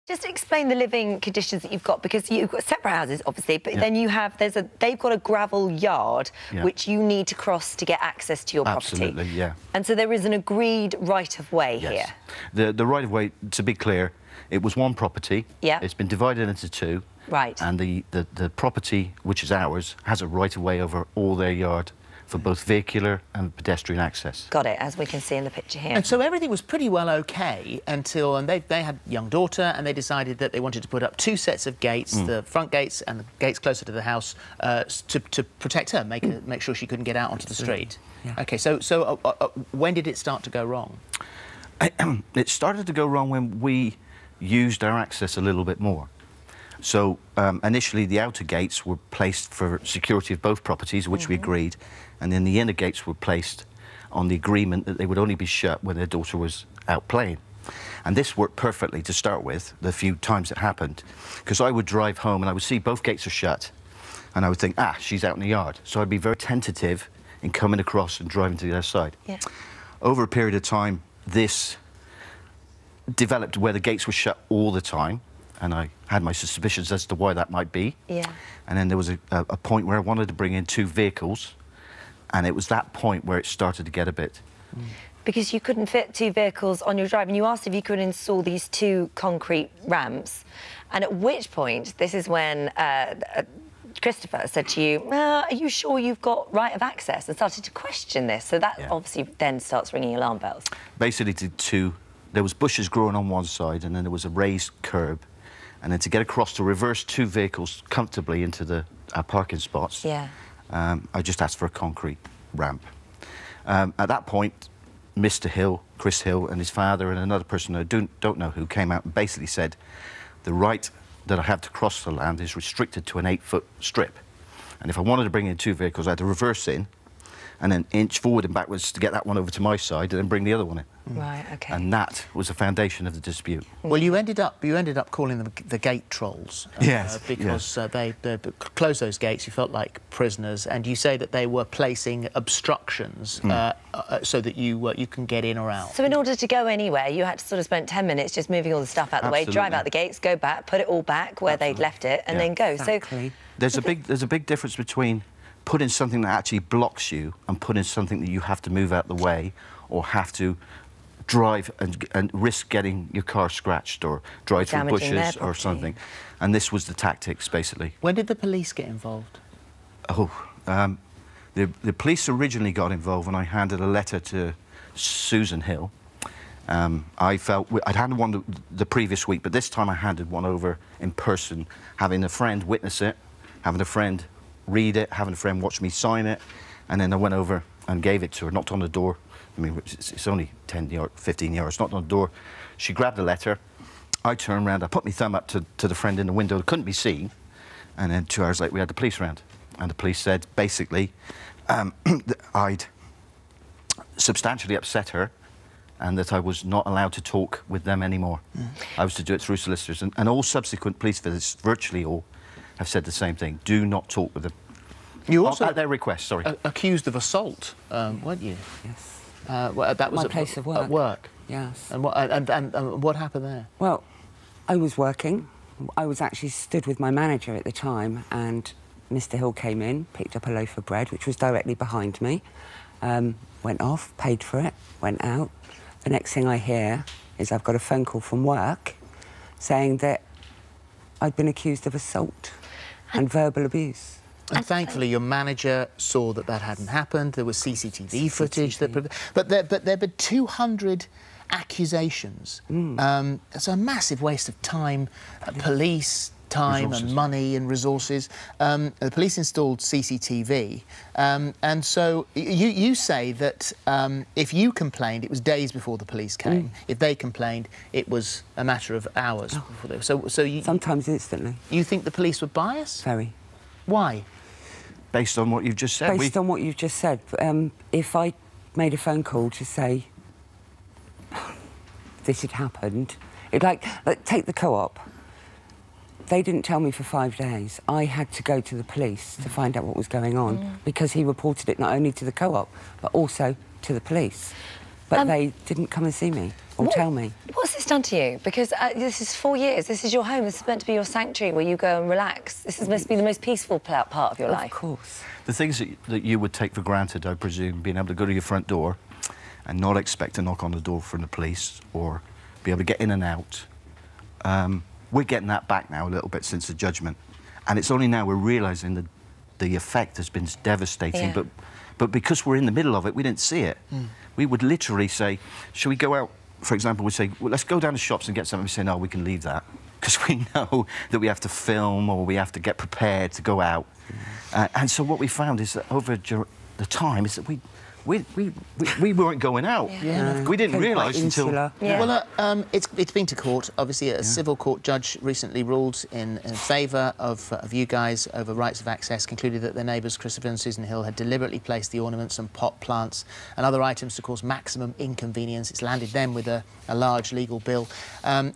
Just explain the living conditions that you've got, because you've got separate houses, obviously, but then you have, they've got a gravel yard which you need to cross to get access to your property. Absolutely, yeah. And so there is an agreed right-of-way here. The right-of-way, to be clear, it was one property. Yeah. It's been divided into two. Right. And the property, which is ours, has a right-of-way over all their yard for both vehicular and pedestrian access. Got it, as we can see in the picture here. And so everything was pretty well OK until... And they had a young daughter, and they decided that they wanted to put up two sets of gates, the front gates and the gates closer to the house, to protect her, make sure she couldn't get out onto the street. Yeah. OK, so when did it start to go wrong? It started to go wrong when we used our access a little bit more. So initially the outer gates were placed for security of both properties, which we agreed, and then the inner gates were placed on the agreement that they would only be shut when their daughter was out playing. And this worked perfectly to start with, the few times it happened, because I would drive home and I would see both gates are shut, and I would think, she's out in the yard. So I'd be very tentative in coming across and driving to the other side. Yeah. Over a period of time, this developed where the gates were shut all the time, and I had my suspicions as to why that might be. Yeah. And then there was a point where I wanted to bring in two vehicles, and it was that point where it started to get a bit... Because you couldn't fit two vehicles on your drive, and you asked if you could install these two concrete ramps, and at which point, this is when Christopher said to you, are you sure you've got right of access, and started to question this. So that obviously then starts ringing alarm bells. Basically, there was bushes growing on one side, and then there was a raised curb. And then to get across to reverse two vehicles comfortably into our parking spots, I just asked for a concrete ramp. At that point, Mr. Hill, Chris Hill, and his father and another person I don't know who came out and basically said the right that I have to cross the land is restricted to an 8-foot strip. And if I wanted to bring in two vehicles, I had to reverse in and then inch forward and backwards to get that one over to my side and then bring the other one in. Right, OK. And that was the foundation of the dispute. Well, you ended up calling them the gate trolls. Because they closed those gates, you felt like prisoners, and you say that they were placing obstructions so that you can get in or out. So in order to go anywhere, you had to sort of spend 10 minutes just moving all the stuff out the way, drive out the gates, go back, put it all back where they'd left it, and then go. Exactly. So there's a big difference between putting something that actually blocks you and putting something that you have to move out the way or have to drive and risk getting your car scratched or drive through bushes or something. And this was the tactics, basically. When did the police get involved? The police originally got involved when I handed a letter to Susan Hill. I felt I'd handed one the previous week, but this time I handed one over in person, having a friend witness it, having a friend read it, having a friend watch me sign it, and then I went over and gave it to her, knocked on the door. I mean, it's only 15 yards, knocked on the door. She grabbed the letter. I turned around, I put my thumb up to the friend in the window that couldn't be seen, and then 2 hours later we had the police round. And the police said, basically, that I'd substantially upset her and that I was not allowed to talk with them anymore. I was to do it through solicitors. And all subsequent police visits, virtually all, have said the same thing. Do not talk with them. You also, at their request, sorry. Accused of assault, weren't you? Yes. Well, that was my place of work. At work. Yes. And what happened there? Well, I was working. I was actually stood with my manager at the time, and Mr. Hill came in, picked up a loaf of bread, which was directly behind me, went off, paid for it, went out. The next thing I hear is I've got a phone call from work saying that I'd been accused of assault and verbal abuse. And thankfully, your manager saw that hadn't happened. There was CCTV footage. But there were 200 accusations. It's a massive waste of time, police time and money and resources. The police installed CCTV, and so you say that if you complained, it was days before the police came. If they complained, it was a matter of hours. Before they... So you... Sometimes instantly. You think the police were biased? Very. Why? Based on what you've just said. Based on what you've just said. If I made a phone call to say this had happened, like take the co-op. They didn't tell me for 5 days. I had to go to the police to find out what was going on because he reported it not only to the co-op but also to the police. But they didn't come and see me or tell me. What's this done to you? Because this is 4 years. This is your home. This is meant to be your sanctuary where you go and relax. This must be the most peaceful part of your life. Of course. The things that you would take for granted, I presume, being able to go to your front door and not expect to knock on the door from the police or be able to get in and out. We're getting that back now a little bit since the judgment. And it's only now we're realising that the effect has been devastating. Yeah. But because we're in the middle of it, we didn't see it. We would literally say, shall we go out? For example, we'd say, well, let's go down to shops and get something. We say, no, we can leave that. Because we know that we have to film or we have to get prepared to go out. And so what we found is that over the time is that we weren't going out. Yeah. We didn't realise until... Yeah. Well, it's been to court. Obviously, a civil court judge recently ruled in favour of you guys over rights of access, concluded that their neighbours, Christopher and Susan Hill, had deliberately placed the ornaments and pot plants and other items to cause maximum inconvenience. It's landed them with a large legal bill.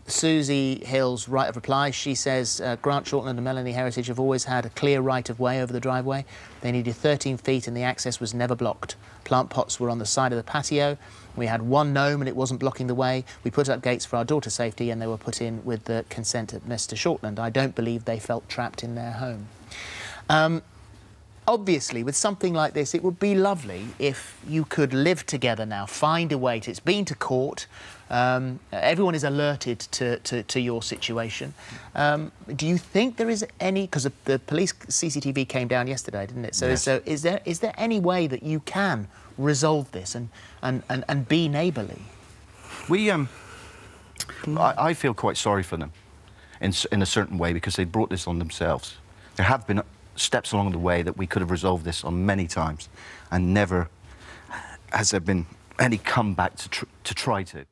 Susie Hill's right of reply, she says, Grant Shortland and Melanie Heritage have always had a clear right of way over the driveway. They needed 13 feet and the access was never blocked. Plant pots were on the side of the patio. We had one gnome and it wasn't blocking the way. We put up gates for our daughter's safety and they were put in with the consent of Mr. Shortland. I don't believe they felt trapped in their home. Obviously, with something like this, it would be lovely if you could live together now, find a way to... It's been to court. Everyone is alerted to your situation. Do you think there is any... Because the police CCTV came down yesterday, didn't it? So, yes. so is there any way that you can resolve this and be neighbourly? I feel quite sorry for them in a certain way because they brought this on themselves. There have been steps along the way that we could have resolved this on many times and never has there been any comeback to try to.